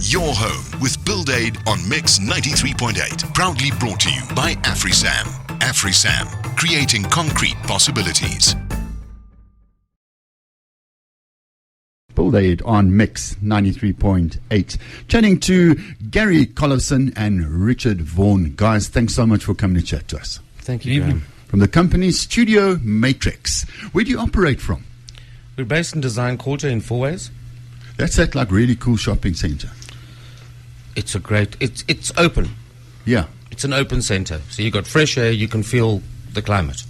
Your home with BuildAid on Mix 93.8. Proudly brought to you by AfriSam. AfriSam, creating concrete possibilities. BuildAid on Mix 93.8. Chatting to Gary Kolevsohn and Richard Vaughan. Guys, thanks so much for coming to chat to us. Thank you, Graham. From the company StudioMatrix. Where do you operate from? We're based in Design Quarter in Fourways. That's that like really cool shopping centre. It's a great, it's open. Yeah. It's an open centre. So you've got fresh air, you can feel the climate.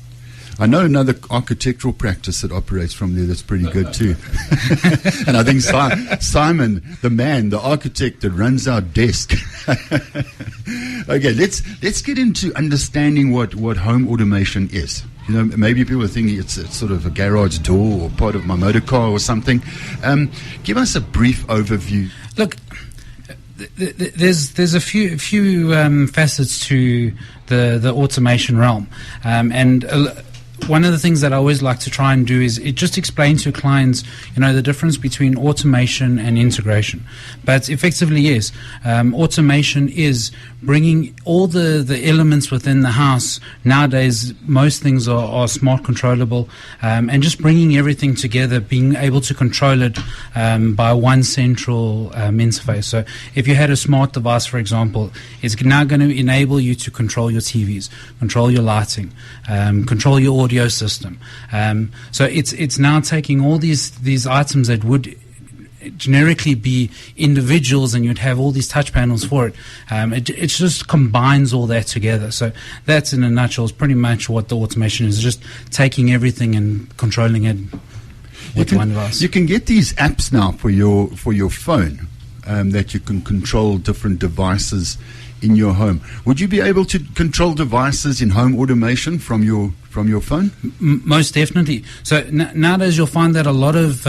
I know another architectural practice that operates from there that's pretty good too. And I think Simon, the architect that runs our desk. Okay, let's get into understanding what home automation is. You know, maybe people are thinking it's sort of a garage door or part of my motor car or something. Give us a brief overview. Look, there's a few facets to the automation realm, and one of the things that I always like to try and do is it just explain to clients, the difference between automation and integration. But effectively, yes, automation is bringing all the elements within the house. Nowadays, most things are smart controllable, and just bringing everything together, being able to control it by one central interface. So if you had a smart device, for example, it's now going to enable you to control your TVs, control your lighting, control your audio system. So it's now taking all these items that would generically be individuals, and you'd have all these touch panels for it. It just combines all that together. So that's, in a nutshell, is pretty much what the automation is, just taking everything and controlling it with one device. You can get these apps now for your phone that you can control different devices in your home. Would you be able to control devices in home automation from your phone? Most definitely. So nowadays you'll find that a lot of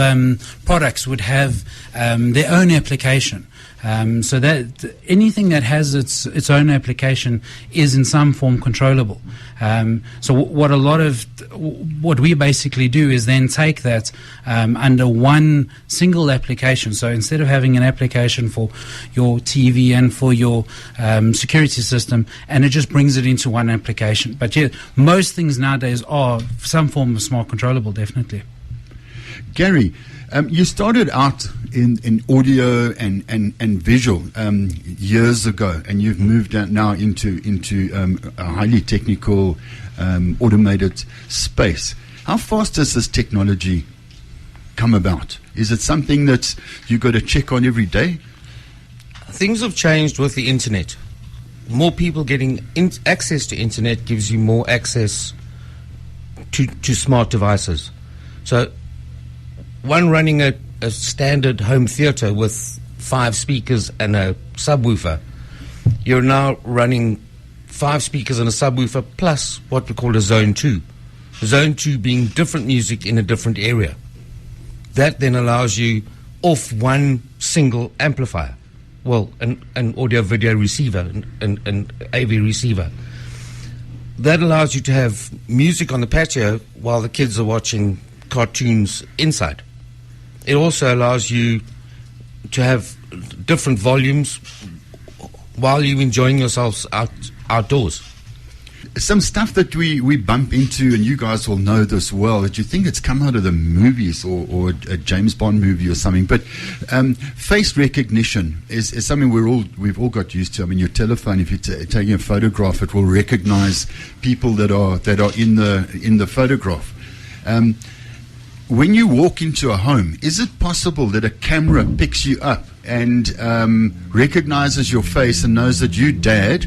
products would have their own application. So that anything that has its own application is in some form controllable. So what we basically do is then take that under one single application. So instead of having an application for your TV and for your security system, and it just brings it into one application. But yeah, most things nowadays are some form of smart controllable, definitely. Gary, you started out in audio and visual years ago, and you've moved out now into a highly technical, automated space. How fast does this technology come about? Is it something that you got to check on every day? Things have changed with the internet. More people getting access to internet gives you more access to smart devices. So one running a standard home theater with 5 speakers and a subwoofer, you're now running 5 speakers and a subwoofer plus what we call a zone 2. Zone 2 being different music in a different area. That then allows you off one single amplifier. Well, an audio-video receiver, an AV receiver. That allows you to have music on the patio while the kids are watching cartoons inside. It also allows you to have different volumes while you're enjoying yourselves outdoors. Some stuff that we bump into, and you guys will know this well, that you think it's come out of the movies or a James Bond movie or something. But face recognition is something we've all got used to. I mean, your telephone, if you're taking a photograph, it will recognize people that are in the photograph. When you walk into a home, is it possible that a camera picks you up and recognizes your face and knows that you're Dad,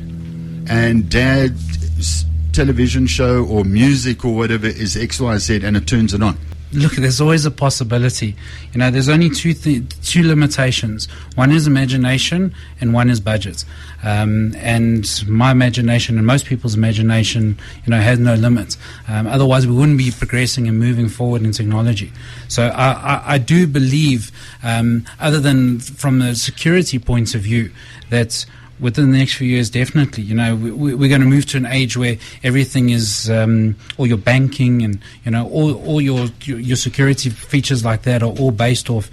and Dad's television show or music or whatever is XYZ, and it turns it on? Look, there's always a possibility. There's only two limitations. One is imagination, and one is budget. And my imagination, and most people's imagination, has no limit. Otherwise, we wouldn't be progressing and moving forward in technology. So I do believe, other than from the security point of view, that within the next few years, definitely, we're going to move to an age where everything is, all your banking and, all your security features like that are all based off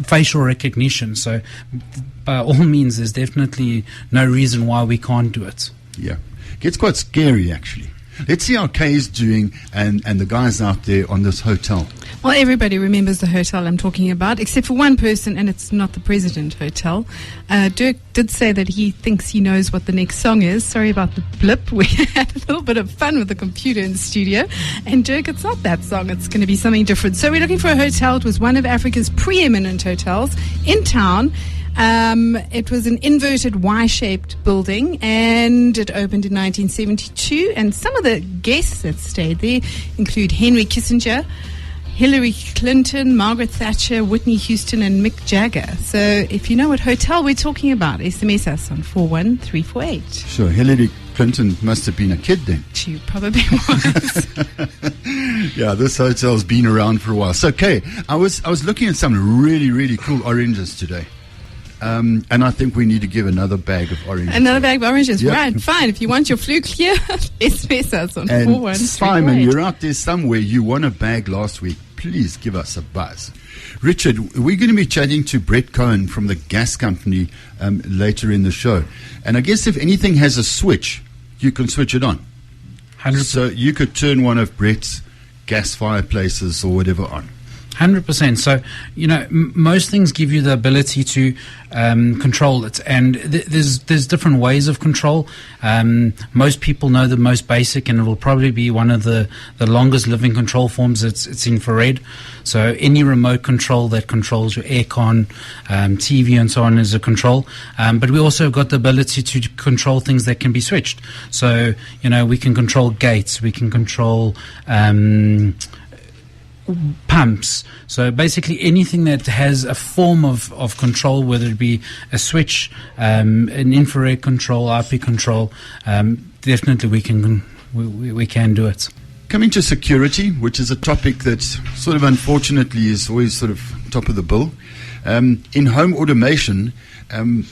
facial recognition. So by all means, there's definitely no reason why we can't do it. Yeah. Gets quite scary, actually. Let's see how Kay's doing and the guys out there on this hotel. Well, everybody remembers the hotel I'm talking about, except for one person, and it's not the President Hotel. Dirk did say that he thinks he knows what the next song is. Sorry about the blip. We had a little bit of fun with the computer in the studio. And Dirk, it's not that song. It's going to be something different. So we're looking for a hotel. It was one of Africa's preeminent hotels in town. It was an inverted Y-shaped building, and it opened in 1972. And some of the guests that stayed there include Henry Kissinger, Hillary Clinton, Margaret Thatcher, Whitney Houston, and Mick Jagger. So if you know what hotel we're talking about, SMS us on 41348. Sure, Hillary Clinton must have been a kid then. She probably was. Yeah, this hotel's been around for a while. So, Kay, I was looking at some really, really cool oranges today. And I think we need to give another bag of oranges. Another bag of oranges, Yep. right? Fine. If you want your flu clear, SMS us on And 41348. Simon, you're out there somewhere. You won a bag last week. Please give us a buzz. Richard, we're going to be chatting to Brett Cohen from the gas company later in the show. And I guess if anything has a switch, you can switch it on. 100%. So you could turn one of Brett's gas fireplaces or whatever on. 100%. So, most things give you the ability to control it, and there's different ways of control. Most people know the most basic, and it will probably be one of the longest living control forms. It's infrared. So any remote control that controls your aircon, TV, and so on is a control. But we also got the ability to control things that can be switched. So we can control gates, we can control pumps. So basically anything that has a form of control, whether it be a switch, an infrared control, IP control, definitely we can do it. Coming to security, which is a topic that sort of unfortunately is always sort of top of the bill. In home automation,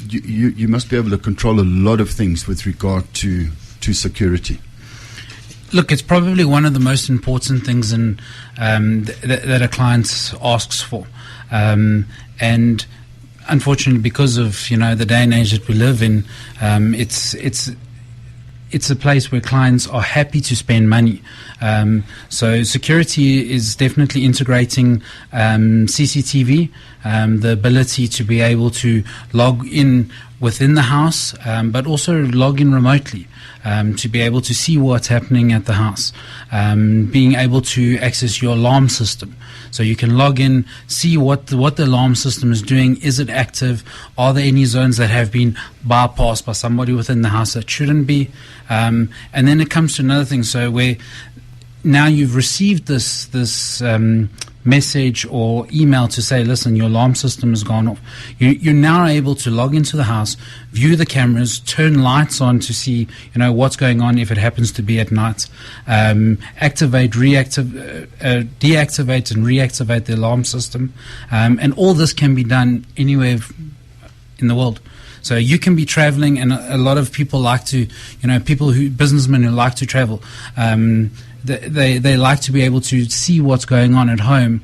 you must be able to control a lot of things with regard to security. Look, it's probably one of the most important things that a client asks for. And unfortunately, because of the day and age that we live in, it's a place where clients are happy to spend money. So security is definitely integrating CCTV, the ability to be able to log in within the house, but also log in remotely. To be able to see what's happening at the house, being able to access your alarm system, so you can log in, see what the alarm system is doing. Is it active? Are there any zones that have been bypassed by somebody within the house that shouldn't be? And then it comes to another thing. So where now you've received this message or email to say, listen, your alarm system has gone off. You're now able to log into the house, view the cameras, turn lights on to see, what's going on if it happens to be at night, deactivate and reactivate the alarm system. And all this can be done anywhere in the world. So you can be traveling, and a lot of people like to, businessmen who like to travel, they like to be able to see what's going on at home,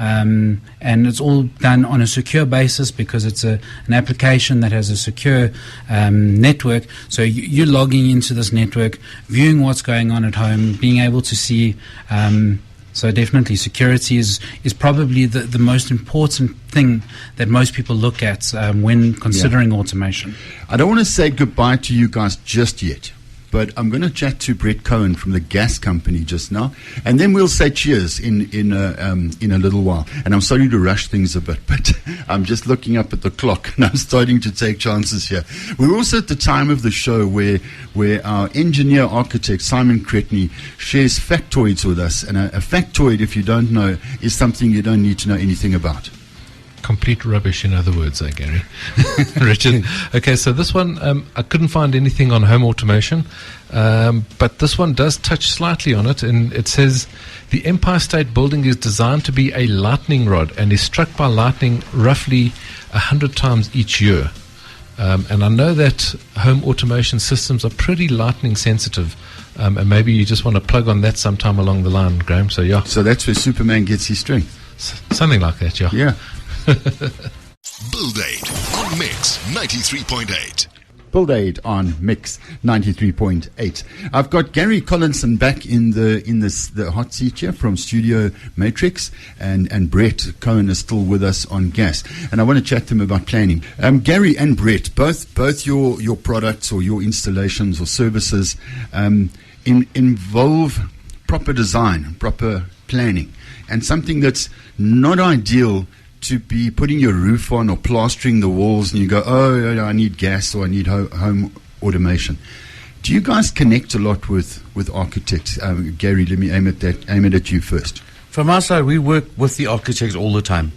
and it's all done on a secure basis because it's an application that has a secure network. So you're logging into this network, viewing what's going on at home, being able to see. So definitely security is probably the most important thing that most people look at when considering automation. I don't want to say goodbye to you guys just yet, but I'm going to chat to Brett Cohen from the gas company just now, and then we'll say cheers in a little while. And I'm sorry to rush things a bit, but I'm just looking up at the clock and I'm starting to take chances here. We're also at the time of the show where our engineer architect Simon Cretney shares factoids with us, and a factoid, if you don't know, is something you don't need to know anything about. Complete rubbish, in other words, Gary. Richard. Okay, so this one, I couldn't find anything on home automation, but this one does touch slightly on it, and it says, the Empire State Building is designed to be a lightning rod and is struck by lightning roughly 100 times each year. And I know that home automation systems are pretty lightning sensitive, and maybe you just want to plug on that sometime along the line, Graham. So, yeah. So that's where Superman gets his strength. Something like that, yeah. Yeah. BuildAid on Mix 93.8. BuildAid on Mix 93.8. I've got Gary Kolevsohn back in the hot seat here from StudioMatrix, and Brett Cohen is still with us on gas. And I want to chat to him about planning. Gary and Brett, both your products or your installations or services involve proper design, proper planning, and something that's not ideal to be putting your roof on or plastering the walls and you go, oh, I need gas or I need home automation. Do you guys connect a lot with architects? Gary, let me aim it at you first. From our side, we work with the architects all the time.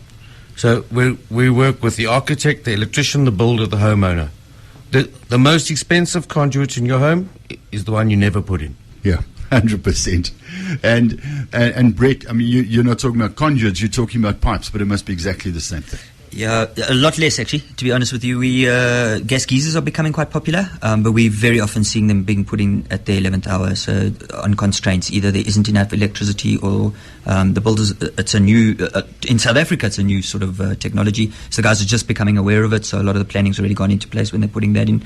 So we work with the architect, the electrician, the builder, the homeowner. The most expensive conduit in your home is the one you never put in. Yeah. 100%. And Brett, I mean, you're not talking about conduits, you're talking about pipes, but it must be exactly the same thing. Yeah, a lot less actually, to be honest with you. Gas geysers are becoming quite popular, but we're very often seeing them being put in at the 11th hour, so on constraints. Either there isn't enough electricity or the builders, it's a new, in South Africa, it's a new sort of technology. So guys are just becoming aware of it, so a lot of the planning's already gone into place when they're putting that in.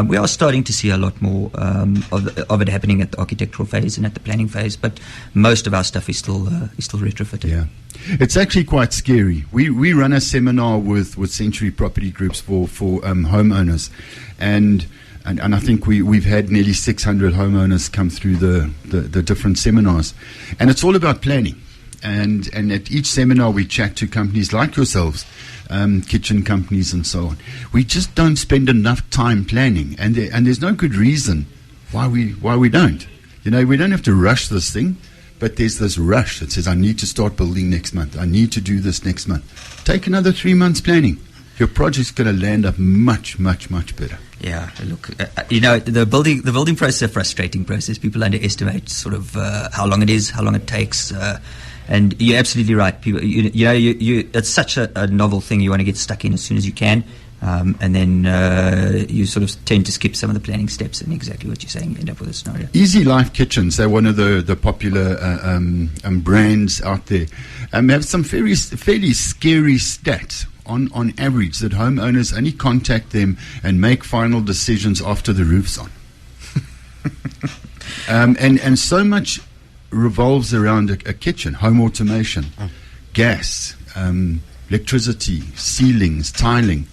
We are starting to see a lot more of it happening at the architectural phase and at the planning phase, but most of our stuff is still retrofitted. Yeah, it's actually quite scary. We run a seminar with Century Property Groups for homeowners, and I think we've had nearly 600 homeowners come through the different seminars, and it's all about planning. And at each seminar we chat to companies like yourselves, kitchen companies and so on. We just don't spend enough time planning, and there's no good reason why we don't. You know, we don't have to rush this thing, but there's this rush that says, I need to start building next month. I need to do this next month. Take another 3 months planning. Your project's going to land up much, much, much better. Yeah, look, the building process is a frustrating process. People underestimate sort of how long it is, how long it takes. And you're absolutely right. People, it's such a novel thing. You want to get stuck in as soon as you can, and then you sort of tend to skip some of the planning steps. And exactly what you're saying, you end up with a scenario. Easy Life Kitchens, they're one of the popular brands out there. Have some fairly scary stats. On average, that homeowners only contact them and make final decisions after the roof's on. And so much revolves around a kitchen, home automation, gas, electricity, ceilings, tiling.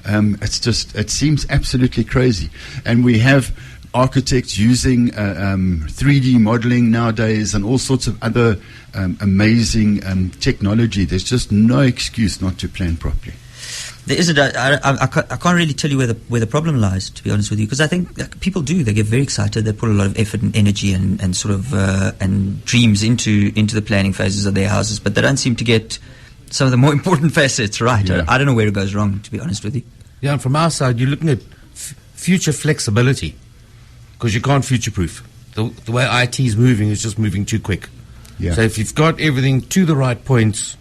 It seems absolutely crazy. And we have architects using 3D modeling nowadays and all sorts of other amazing technology. There's just no excuse not to plan properly. There isn't. I can't really tell you where the problem lies, to be honest with you, because I think people do. They get very excited. They put a lot of effort and energy and sort of and dreams into the planning phases of their houses, but they don't seem to get some of the more important facets right. Yeah. I don't know where it goes wrong, to be honest with you. Yeah, and from our side, you're looking at future flexibility, because you can't future-proof. The way IT is moving is just moving too quick. Yeah. So if you've got everything to the right points,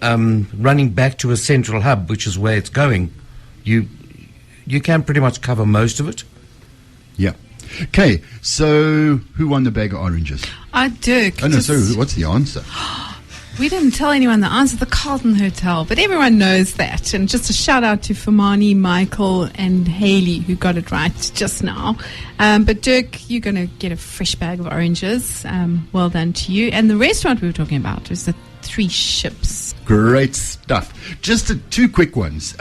running back to a central hub, which is where it's going, you can pretty much cover most of it. Yeah. Okay, so who won the bag of oranges? Dirk. Oh, no, sorry, what's the answer? We didn't tell anyone the answer, the Carlton Hotel, but everyone knows that. And just a shout out to Famani, Michael, and Haley, who got it right just now. But Dirk, you're going to get a fresh bag of oranges. Well done to you. And the restaurant we were talking about is the Three Ships. Great stuff. Just two quick ones.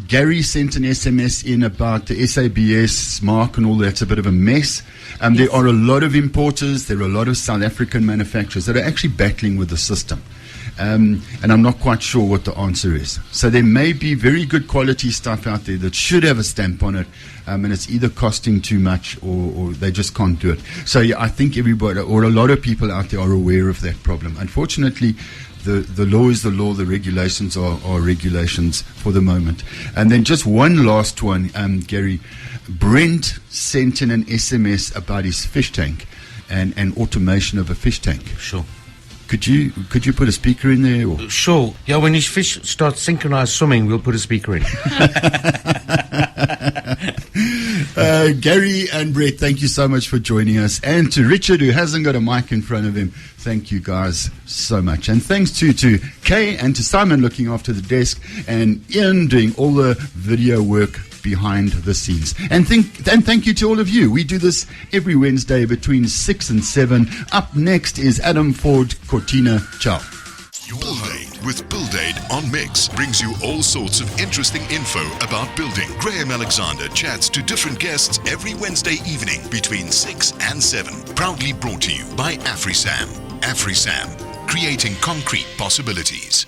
Gary sent an SMS in about the SABS mark and all that's a bit of a mess. Yes. There are a lot of importers, there are a lot of South African manufacturers that are actually battling with the system. And I'm not quite sure what the answer is. So there may be very good quality stuff out there that should have a stamp on it, and it's either costing too much or they just can't do it. So yeah, I think everybody or a lot of people out there are aware of that problem. Unfortunately, the law is the law, the regulations are regulations for the moment. And then just one last one, Gary. Brent sent in an SMS about his fish tank and automation of a fish tank. Sure. Could you put a speaker in there? Or? Sure. Yeah, when his fish start synchronized swimming, we'll put a speaker in. Gary and Brett, thank you so much for joining us. And to Richard, who hasn't got a mic in front of him, thank you guys so much. And thanks to Kay and to Simon looking after the desk, and Ian doing all the video work behind the scenes. And thank you to all of you. We do this every Wednesday between 6 and 7. Up next is Adam Ford Cortina. Ciao. BuildAid with BuildAid on Mix brings you all sorts of interesting info about building. Graham Alexander chats to different guests every Wednesday evening between 6 and 7. Proudly brought to you by AfriSam. AfriSam, creating concrete possibilities.